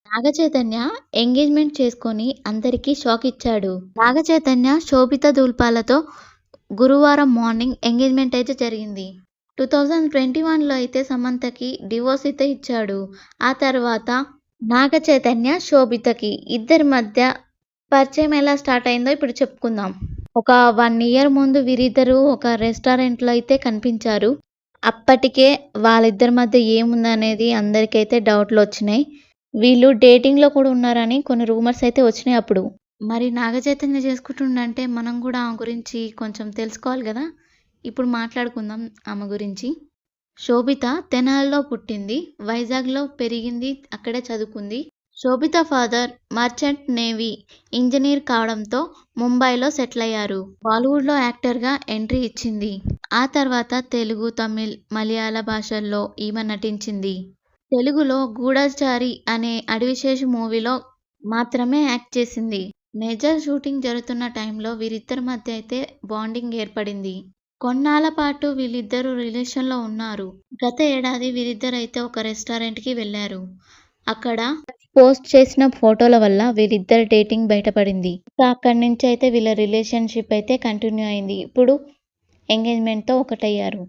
Naga Chaitanya engagement చేసుకొని అందరికీ shock ఇచ్చాడు. నాగచైతన్య, శోభిత ధూళిపాలతో గురువారం మార్నింగ్ ఎంగేజ్‌మెంట్ అయితే జరిగింది. 2021లో అయితే సమంతకి డివోర్స్ అయితే ఇచ్చాడు. ఆ తర్వాత నాగచైతన్య, శోభితకి ఇద్దరి మధ్య పరిచయం ఎలా స్టార్ట్ అయిందో ఇప్పుడు చెప్పుకుందాం. ఒక 1 ఇయర్ ముందు వీరిద్దరూ ఒక రెస్టారెంట్‌లో అయితే కనిపించారు. అప్పటికే వాళ్ళిద్దరి మధ్య ఏముందనేది అందరికైతే డౌట్‌లొచ్చినాయి. వీళ్ళు డేటింగ్‌లో కూడా ఉన్నారని కొన్ని రూమర్స్ అయితే వచ్చినాయి అప్పుడు. మరి నాగచైతన్య చేసుకుంటుండంటే మనం కూడా ఆమె గురించి కొంచెం తెలుసుకోవాలి గదా! ఇప్పుడు మాట్లాడుకుందాం ఆమె గురించి. శోభిత తెనాలిలో పుట్టింది. వైజాగ్‌లో పెరిగింది. అక్కడే చదువుకుంది. శోభిత ఫాదర్ మర్చెంట్ నేవీ ఇంజినీర్ కావడంతో ముంబైలో సెటిల్ అయ్యారు. బాలీవుడ్‌లో యాక్టర్‌గా ఎంట్రీ ఇచ్చింది. ఆ తర్వాత తెలుగు, తమిళ్, మలయాళ భాషల్లో ఈమె నటించింది. తెలుగులో 'గూఢచారి' అనే అడివిశేషు మూవీలో మాత్రమే యాక్ట్ చేసింది. మేజర్ షూటింగ్ జరుగుతున్న టైంలో వీరిద్దరి మధ్య అయితే బాండింగ్ ఏర్పడింది. కొన్నాళ్ల పాటు వీళ్ళిద్దరూ రిలేషన్‌లో ఉన్నారు. గత ఏడాది వీరిద్దరైతే ఒక రెస్టారెంట్‌కి వెళ్లారు. అక్కడ పోస్ట్ చేసిన ఫోటోల వల్ల వీరిద్దరి డేటింగ్ బయటపడింది. ఇక అక్కడి నుంచి అయితే వీళ్ళ రిలేషన్‌షిప్ అయితే కంటిన్యూ అయింది. ఇప్పుడు ఎంగేజ్‌మెంట్‌తో ఒకటయ్యారు.